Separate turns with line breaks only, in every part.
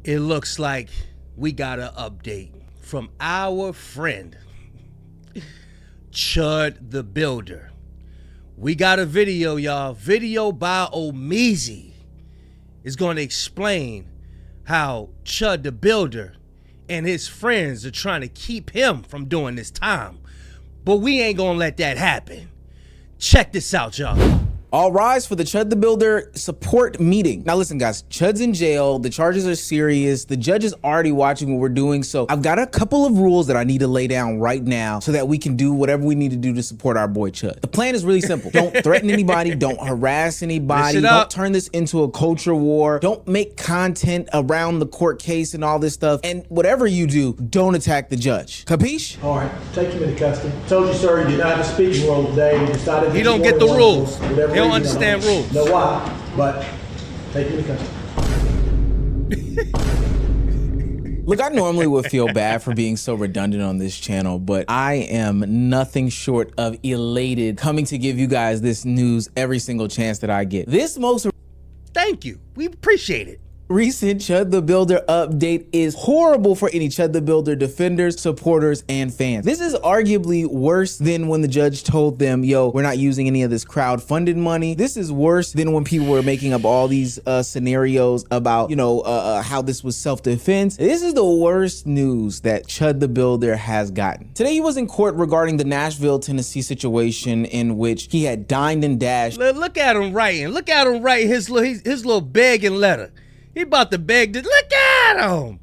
It looks like we got an update from our friend, Chud the Builder. We got a video, y'all. Video by Omizi is going to explain how Chud the Builder and his friends are trying to keep him from doing this time. But we ain't going to let that happen. Check this out, y'all.
All rise for the Chud the Builder support meeting. Now listen guys, Chud's in jail, the charges are serious, the judge is already watching what we're doing, so I've got a couple of rules that I need to lay down right now so that we can do whatever we need to do to support our boy Chud. The plan is really simple. Don't threaten anybody, don't harass anybody, don't turn this into a culture war, don't make content around the court case and all this stuff, and whatever you do, don't attack the judge. Capiche?
All right, take him into custody. Told you, sir, you did not have a speaking role today. We decided
he don't get the rules. He don't understand rules.
Know why, but take him into custody.
Look, I normally would feel bad for being so redundant on this channel, but I am nothing short of elated coming to give you guys this news every single chance that I get. This most
Thank you. We appreciate it.
recent Chud the Builder update is horrible for any Chud the Builder defenders, supporters, and fans. This is arguably worse than when the judge told them, yo, we're not using any of this crowd-funded money. This is worse than when people were making up all these scenarios about, you know, how this was self-defense. This is the worst news that Chud the Builder has gotten. Today he was in court regarding the Nashville, Tennessee situation in which he had dined and dashed.
Look at him writing. Look at him writing his little begging letter. He about to beg this. Look at him.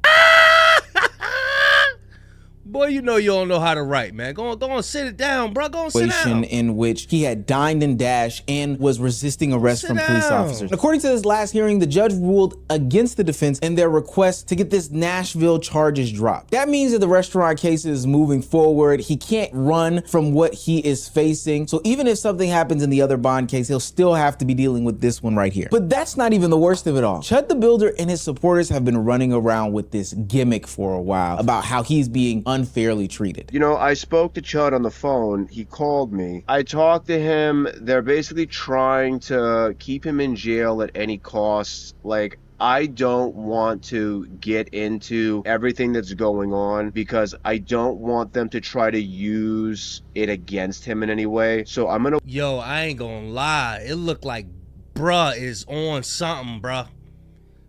Boy, you know you don't know how to write, man. Go on, sit it down, bro. Go on, sit down.
In which he had dined and dashed and was resisting arrest from police officers. According to this last hearing, the judge ruled against the defense in their request to get this Nashville charges dropped. That means that the restaurant case is moving forward. He can't run from what he is facing. So even if something happens in the other bond case, he'll still have to be dealing with this one right here. But that's not even the worst of it all. Chud the Builder and his supporters have been running around with this gimmick for a while about how he's being unfairly treated.
You know, I spoke to Chud on the phone. He called me. I talked to him. They're basically trying to keep him in jail at any cost. Like, I don't want to get into everything that's going on because I don't want them to try to use it against him in any way. So I'm gonna...
Yo, I ain't gonna lie. It looked like bruh is on something, bruh.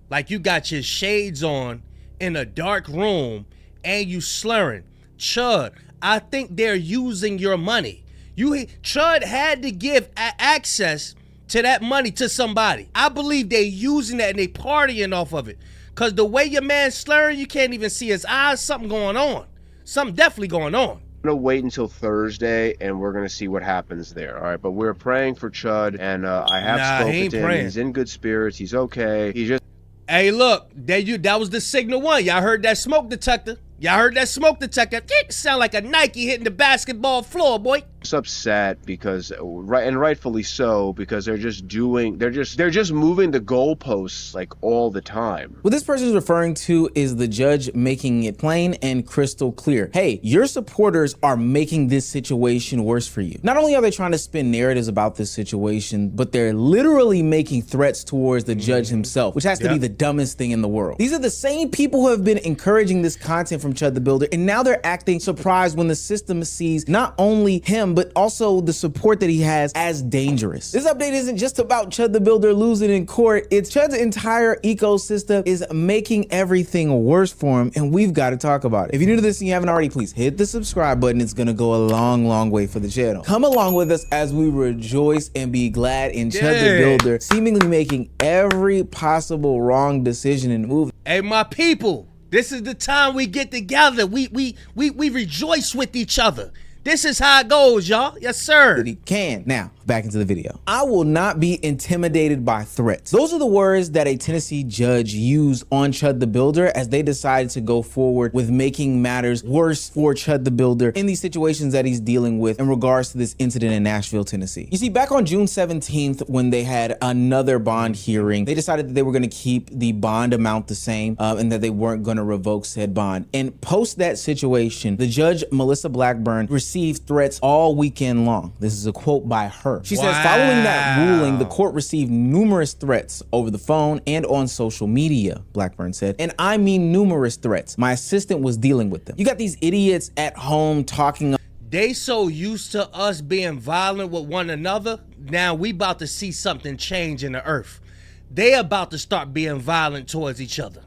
Like you got your shades on in a dark room and you slurring. Chud, I think they're using your money. Chud had to give access to that money to somebody. I believe they using that and they partying off of it. Cause the way your man's slurring, you can't even see his eyes. Something going on. Something definitely going on.
I'm gonna wait until Thursday and we're gonna see what happens there. All right, but we're praying for Chud, and I have spoken to him. He's in good spirits. He's okay. He's just...
Hey, look, that was the signal one. Y'all heard that smoke detector? Y'all heard that smoke detector? It sound like a Nike hitting the basketball floor, boy.
Upset because rightfully so, because they're just moving the goalposts like all the time.
What this person is referring to is the judge making it plain and crystal clear. Hey, your supporters are making this situation worse for you. Not only are they trying to spin narratives about this situation, but they're literally making threats towards the judge himself, which has to be the dumbest thing in the world. These are the same people who have been encouraging this content from Chud the Builder, and now they're acting surprised when the system sees not only him, but also the support that he has as dangerous. This update isn't just about Chud the Builder losing in court. It's Chud's entire ecosystem is making everything worse for him, and we've got to talk about it. If you're new to this and you haven't already, please hit the subscribe button. It's gonna go a long, long way for the channel. Come along with us as we rejoice and be glad in Chud the Builder seemingly making every possible wrong decision and move.
Hey, my people, this is the time we get together. We rejoice with each other. This is how it goes, y'all. Yes, sir.
That he can. Now, back into the video. I will not be intimidated by threats. Those are the words that a Tennessee judge used on Chud the Builder as they decided to go forward with making matters worse for Chud the Builder in these situations that he's dealing with in regards to this incident in Nashville, Tennessee. You see, back on June 17th, when they had another bond hearing, they decided that they were going to keep the bond amount the same and that they weren't going to revoke said bond. And post that situation, the judge, Melissa Blackburn, received threats all weekend long. This is a quote by her. her. She says following that ruling, the court received numerous threats over the phone and on social media, Blackburn said. And I mean numerous threats. My assistant was dealing with them. You got these idiots at home talking.
They so used to us being violent with one another. Now we about to see something change in the earth. They about to start being violent towards each other.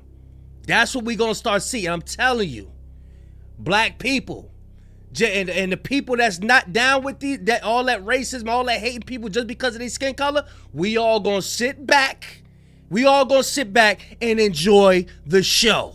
That's what we gonna start seeing. I'm telling you, black people, and the people that's not down with all that racism, all that hating people just because of their skin color, we all gonna sit back. We all gonna sit back and enjoy the show.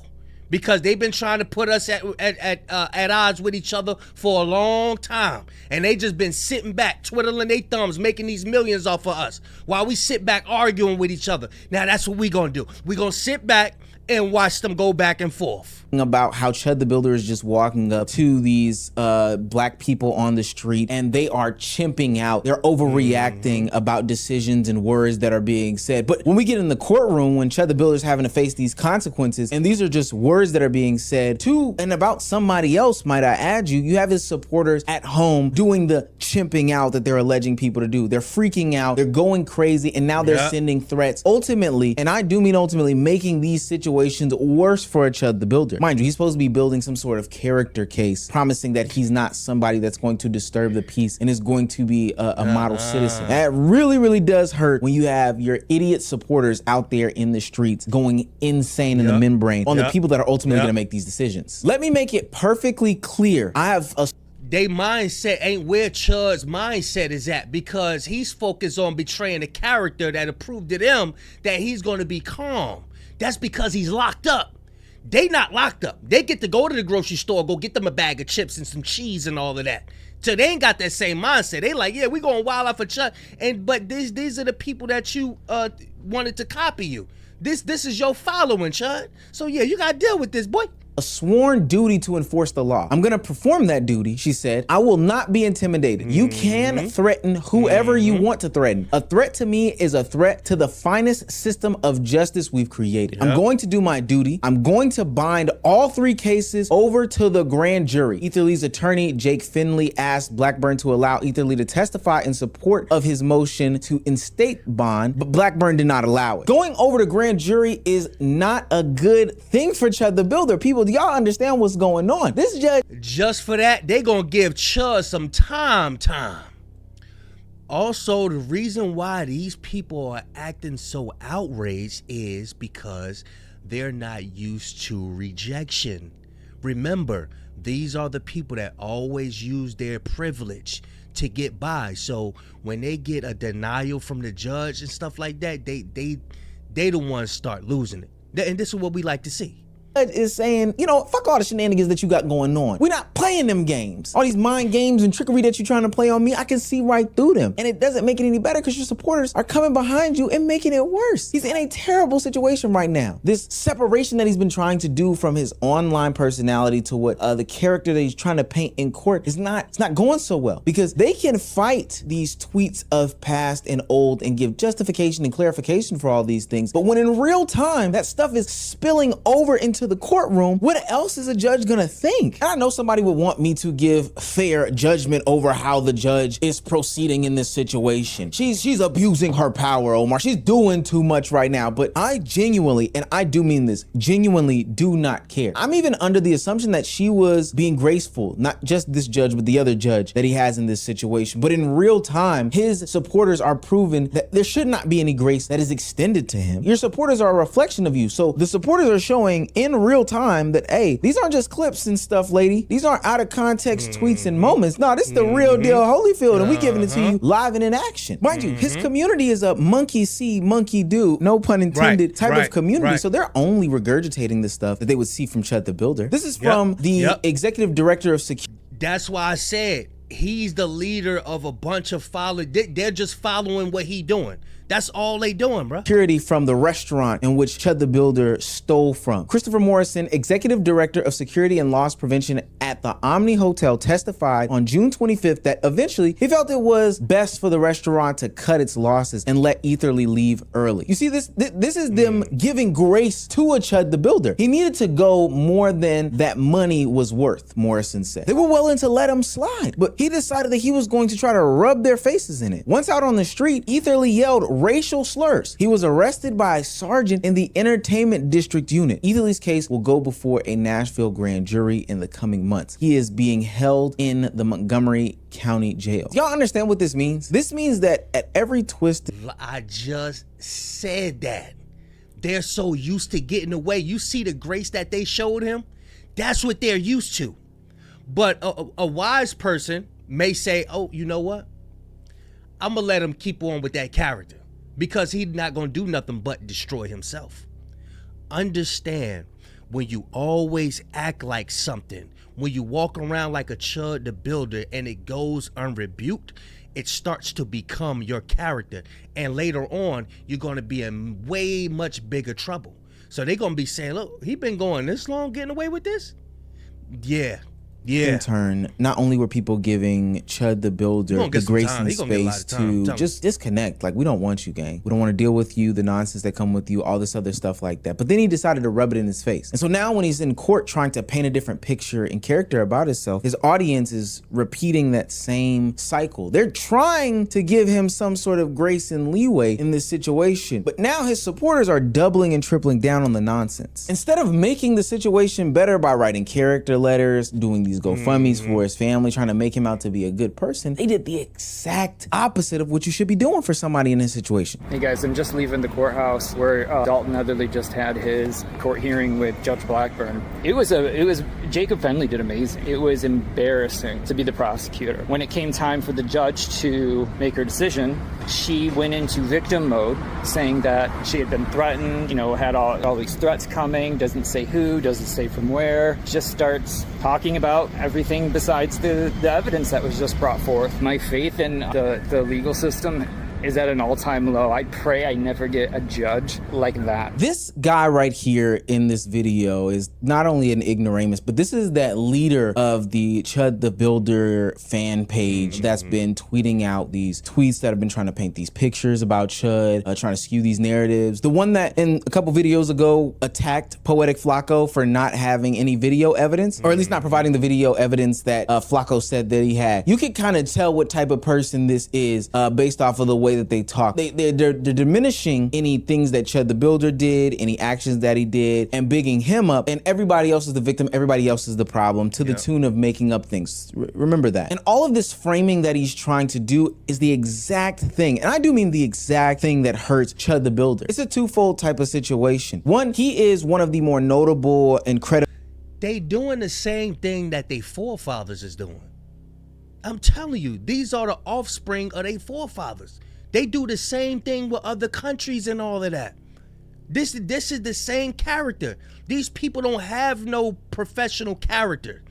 Because they've been trying to put us at odds with each other for a long time. And they just been sitting back, twiddling their thumbs, making these millions off of us while we sit back arguing with each other. Now that's what we gonna do. We gonna sit back and watch them go back and forth.
About how Chud the Builder is just walking up to these black people on the street and they are chimping out. They're overreacting about decisions and words that are being said. But when we get in the courtroom, when Chud the Builder is having to face these consequences, and these are just words that are being said to and about somebody else, might I add you have his supporters at home doing the chimping out that they're alleging people to do. They're freaking out, they're going crazy, and now they're sending threats. Ultimately, and I do mean ultimately, making these situations worse for Chud the Builder. Mind you, he's supposed to be building some sort of character case, promising that he's not somebody that's going to disturb the peace and is going to be a model citizen. That really, really does hurt when you have your idiot supporters out there in the streets going insane in the membrane on the people that are ultimately going to make these decisions. Let me make it perfectly clear. I have a
they mindset ain't where Chud's mindset is at, because he's focused on betraying a character that approved to them that he's going to be calm. That's because he's locked up. They not locked up. They get to go to the grocery store, go get them a bag of chips and some cheese and all of that. So they ain't got that same mindset. They like, yeah, we going wild out for Chud. But these are the people that you wanted to copy you. This is your following, Chud. So yeah, you gotta deal with this, boy.
A sworn duty to enforce the law. I'm gonna perform that duty, she said. I will not be intimidated. You can threaten whoever you want to threaten. A threat to me is a threat to the finest system of justice we've created. I'm going to do my duty. I'm going to bind all three cases over to the grand jury. Etherly's attorney, Jake Finley, asked Blackburn to allow Etherly to testify in support of his motion to instate bond, but Blackburn did not allow it. Going over to grand jury is not a good thing for Chud the Builder. People, do y'all understand what's going on? This judge,
just for that, they gonna give Chud some time. Also, the reason why these people are acting so outraged is because they're not used to rejection. Remember, these are the people that always use their privilege to get by. So when they get a denial from the judge and stuff like that, they the ones start losing it. And this is what we like to see.
Is saying, you know, fuck all the shenanigans that you got going on. We're not playing them games. All these mind games and trickery that you're trying to play on me, I can see right through them. And it doesn't make it any better because your supporters are coming behind you and making it worse. He's in a terrible situation right now. This separation that he's been trying to do from his online personality to what the character that he's trying to paint in court is it's not going so well, because they can fight these tweets of past and old and give justification and clarification for all these things. But when in real time, that stuff is spilling over into the courtroom, what else is a judge gonna think? And I know somebody would want me to give fair judgment over how the judge is proceeding in this situation. She's abusing her power, Omar. She's doing too much right now. But I genuinely, and I do mean this, genuinely do not care. I'm even under the assumption that she was being graceful, not just this judge, but the other judge that he has in this situation. But in real time, his supporters are proving that there should not be any grace that is extended to him. Your supporters are a reflection of you. So the supporters are showing in real time that, hey, these aren't just clips and stuff, lady. These aren't out of context tweets and moments. No, this is the real deal Holyfield, and we giving it to you live and in action. Mind you, his community is a monkey see, monkey do, no pun intended, type of community. So they're only regurgitating the stuff that they would see from Chud the Builder. This is from the executive director of security.
That's why I said he's the leader of a bunch of followers. They're just following what he doing. That's all they doing, bro.
Security from the restaurant in which Chud the Builder stole from. Christopher Morrison, executive director of security and loss prevention at at the Omni Hotel testified on June 25th that eventually he felt it was best for the restaurant to cut its losses and let Etherly leave early. You see, this is them giving grace to a Chud the Builder. He needed to go more than that money was worth, Morrison said. They were willing to let him slide, but he decided that he was going to try to rub their faces in it. Once out on the street, Etherly yelled racial slurs. He was arrested by a sergeant in the Entertainment District Unit. Etherly's case will go before a Nashville grand jury in the coming months. He is being held in the Montgomery County Jail. Do y'all understand what this means? This means that at every twist...
I just said that. They're so used to getting away. You see the grace that they showed him? That's what they're used to. But a wise person may say, oh, you know what? I'm going to let him keep on with that character because he's not going to do nothing but destroy himself. Understand, when you always act like something, when you walk around like a Chud the Builder and it goes unrebuked, it starts to become your character. And later on, you're going to be in way much bigger trouble. So they're going to be saying, look, he been going this long getting away with this? Yeah.
In turn, not only were people giving Chud the Builder the grace and space to just disconnect, like, we don't want you, gang. We don't want to deal with you, the nonsense that come with you, all this other stuff like that. But then he decided to rub it in his face. And so now when he's in court trying to paint a different picture and character about himself, his audience is repeating that same cycle. They're trying to give him some sort of grace and leeway in this situation. But now his supporters are doubling and tripling down on the nonsense. Instead of making the situation better by writing character letters, doing these GoFundMes for his family, trying to make him out to be a good person, they did the exact opposite of what you should be doing for somebody in this situation.
Hey guys, I'm just leaving the courthouse where Dalton Netherly just had his court hearing with Judge Blackburn. It was Jacob Fenley did amazing. It was embarrassing to be the prosecutor. When it came time for the judge to make her decision, she went into victim mode, saying that she had been threatened, you know, had all these threats coming, doesn't say who, doesn't say from where, just starts talking about everything besides the evidence that was just brought forth. My faith in the legal system is at an all-time low. I pray I never get a judge like that.
This guy right here in this video is not only an ignoramus, but this is that leader of the Chud the Builder fan page that's been tweeting out these tweets that have been trying to paint these pictures about Chud, trying to skew these narratives. The one that in a couple videos ago attacked Poetic Flacco for not having any video evidence, or at least not providing the video evidence that Flacco said that he had. You can kind of tell what type of person this is based off of the way that they talk. They're diminishing any things that Chud the Builder did, any actions that he did, and bigging him up, and everybody else is the victim, everybody else is the problem, to the tune of making up things. Remember that. And all of this framing that he's trying to do is the exact thing, and I do mean the exact thing, that hurts Chud the Builder. It's a twofold type of situation. One, he is one of the more notable and credible.
They doing the same thing that their forefathers is doing. I'm telling you, these are the offspring of their forefathers. They do the same thing with other countries and all of that. This is the same character. These people don't have no professional character.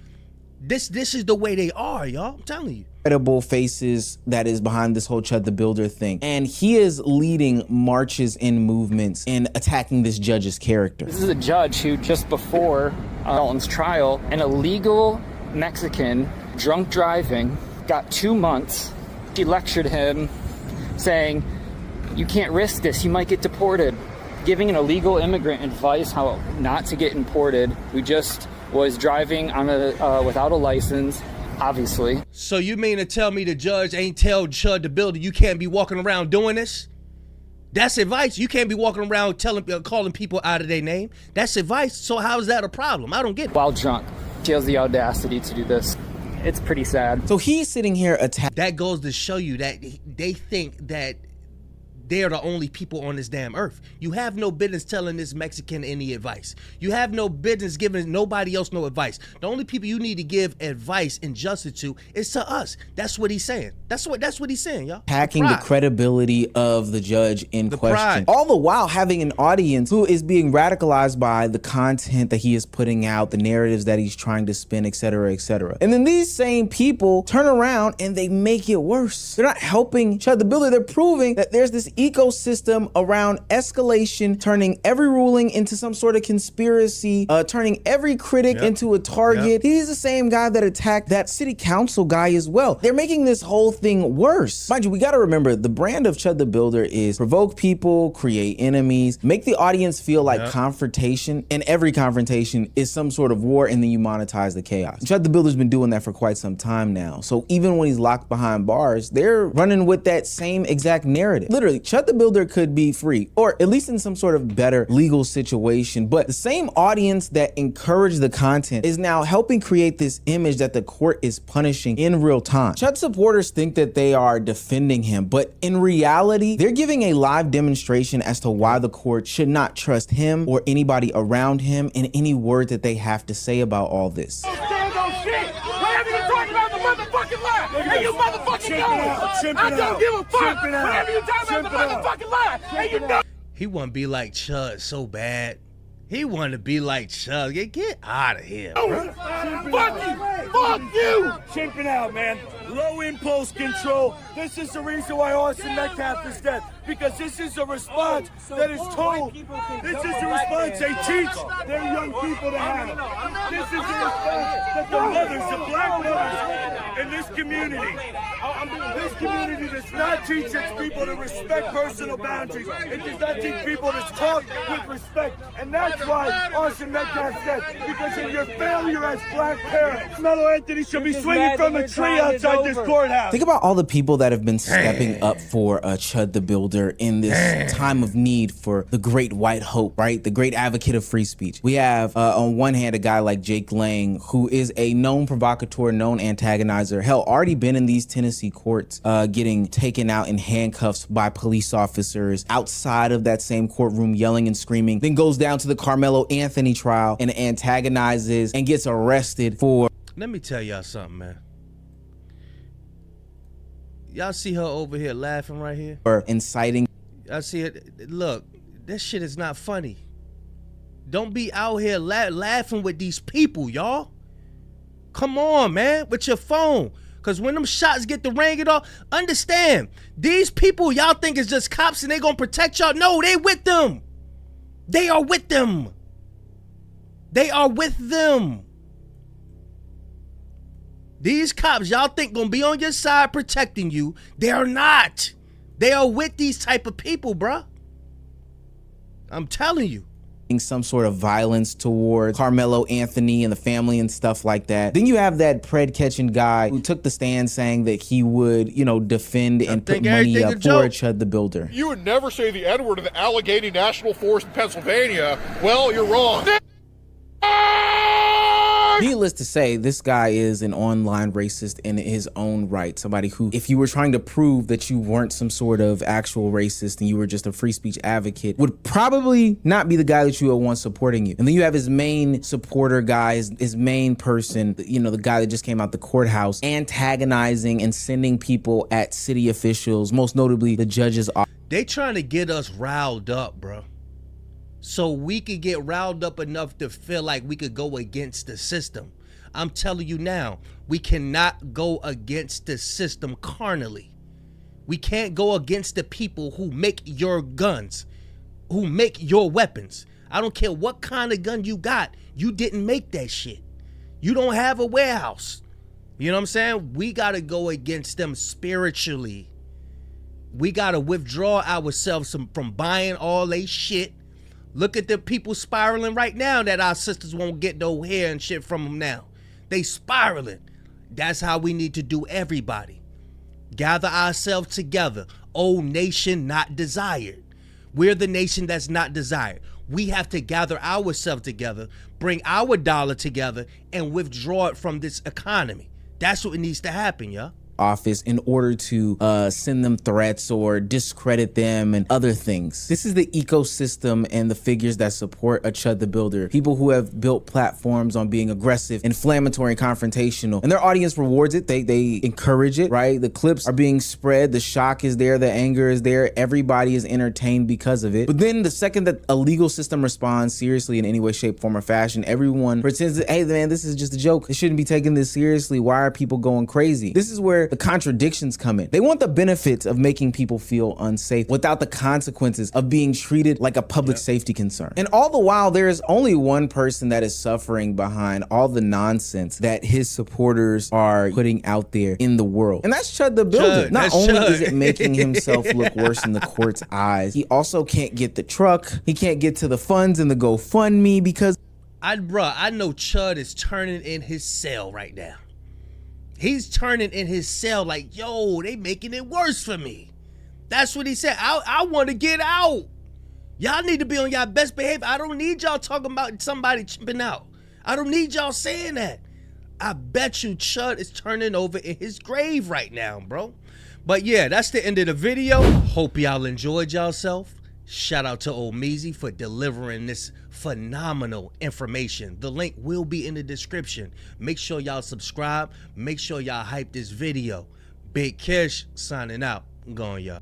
This is the way they are, y'all. I'm telling you.
Credible faces that is behind this whole Chud the Builder thing. And he is leading marches and movements in attacking this judge's character.
This is a judge who just before Dalton's trial, an illegal Mexican drunk driving got 2 months. She lectured him saying, you can't risk this, you might get deported. Giving an illegal immigrant advice how not to get imported, who just was driving on without a license, obviously.
So you mean to tell me the judge ain't tell Chud the Builder you can't be walking around doing this? That's advice. You can't be walking around calling people out of their name. That's advice. So how is that a problem? I don't get it.
While drunk, she has the audacity to do this. It's pretty sad.
So he's sitting here attacking.
That goes to show you that they think that they're the only people on this damn earth. You have no business telling this Mexican any advice. You have no business giving nobody else no advice. The only people you need to give advice and justice to is to us. That's what he's saying. That's what he's saying, y'all.
Attacking the credibility of the judge in question. All the while having an audience who is being radicalized by the content that he is putting out, the narratives that he's trying to spin, etc., etc. And then these same people turn around and they make it worse. They're not helping Chud the Builder. They're proving that there's this ecosystem around escalation, turning every ruling into some sort of conspiracy, turning every critic into a target. He's the same guy that attacked that city council guy as well. They're making this whole thing worse. Mind you, we gotta remember the brand of Chud the Builder is provoke people, create enemies, make the audience feel like confrontation, and every confrontation is some sort of war, and then you monetize the chaos. Chud the Builder's been doing that for quite some time now. So even when he's locked behind bars, they're running with that same exact narrative. Literally, Chud the Builder could be free, or at least in some sort of better legal situation, but the same audience that encouraged the content is now helping create this image that the court is punishing in real time. Chud supporters think that they are defending him, but in reality, they're giving a live demonstration as to why the court should not trust him or anybody around him in any word that they have to say about all this.
Whatever you're talking about, the motherfucking lie. And you motherfucking know it. I don't give a fuck. Whatever you're talking about, the motherfucking lie. And you know.
He want to be like Chud so bad. He want to be like Chud. Get out of here, bro.
Fuck you. Fuck you.
Chimping out, man. Low impulse control. This is the reason why Austin Metcalf is dead. Because this is a response that is told. This is the response they teach their young people to have. This is the response that the mothers, the black mothers in this community. This community does not teach its people to respect personal boundaries. It does not teach people to talk with respect. And that's why Austin Metcalf said, because of your failure as black parents. Mello Anthony should be swinging from a tree outside this courthouse.
Think about all the people that have been stepping up for Chud the Builder in this time of need for the great white hope, right? The great advocate of free speech. We have on one hand a guy like Jake Lang, who is a known provocateur, known antagonizer, hell, already been in these Tennessee courts, getting taken out in handcuffs by police officers outside of that same courtroom, yelling and screaming, then goes down to the Carmelo Anthony trial and antagonizes and gets arrested for.
Let me tell y'all something, man. Y'all see her over here laughing right here?
Or inciting.
I see it. Look, this shit is not funny. Don't be out here laughing with these people, y'all. Come on, man, with your phone. Because when them shots get the ringing off, understand, these people y'all think is just cops and they gonna protect y'all. No, they with them. They are with them. They are with them. These cops y'all think gonna be on your side protecting you. They are not. They are with these type of people, bruh. I'm telling you.
Some sort of violence towards Carmelo Anthony and the family and stuff like that. Then you have that pred catching guy who took the stand saying that he would, you know, defend and put money up for Chud the Builder.
You would never say the N-word in the Allegheny National Forest in Pennsylvania. Well, you're wrong.
Needless to say, this guy is an online racist in his own right. Somebody who, if you were trying to prove that you weren't some sort of actual racist and you were just a free speech advocate, would probably not be the guy that you would want supporting you. And then you have his main supporter guy, his main person, you know, the guy that just came out the courthouse, antagonizing and sending people at city officials, most notably the judge's office.
They trying to get us riled up, bro. So we could get riled up enough to feel like we could go against the system. I'm telling you now, we cannot go against the system carnally. We can't go against the people who make your guns, who make your weapons. I don't care what kind of gun you got. You didn't make that shit. You don't have a warehouse. You know what I'm saying? We got to go against them spiritually. We got to withdraw ourselves from buying all they shit. Look at the people spiraling right now that our sisters won't get no hair and shit from them now. They spiraling. That's how we need to do, everybody. Gather ourselves together. Oh, nation not desired. We're the nation that's not desired. We have to gather ourselves together, bring our dollar together, and withdraw it from this economy. That's what needs to happen, y'all.
Office in order to send them threats or discredit them and other things. This is the ecosystem and the figures that support a Chud the Builder. People who have built platforms on being aggressive, inflammatory, and confrontational. And their audience rewards it. They encourage it, right? The clips are being spread. The shock is there. The anger is there. Everybody is entertained because of it. But then the second that a legal system responds seriously in any way, shape, form, or fashion, everyone pretends that, hey, man, this is just a joke. They shouldn't be taking this seriously. Why are people going crazy? This is where the contradictions come in. They want the benefits of making people feel unsafe without the consequences of being treated like a public safety concern. And all the while, there is only one person that is suffering behind all the nonsense that his supporters are putting out there in the world. And that's Chud the Builder.
Chud,
Not
that's
only
Chud.
is it making himself look worse in the court's eyes, he also can't get the truck. He can't get to the funds in the GoFundMe because
I know Chud is turning in his cell right now. He's turning in his cell like, yo, they making it worse for me. That's what he said. I want to get out. Y'all need to be on y'all best behavior. I don't need y'all talking about somebody chipping out. I don't need y'all saying that. I bet you Chud is turning over in his grave right now, bro. But yeah, that's the end of the video. Hope y'all enjoyed yourself. Shout out to Old Meezy for delivering this phenomenal information. The link will be in the description. Make sure y'all subscribe. Make sure y'all hype this video. Big Kish signing out. I'm going, y'all.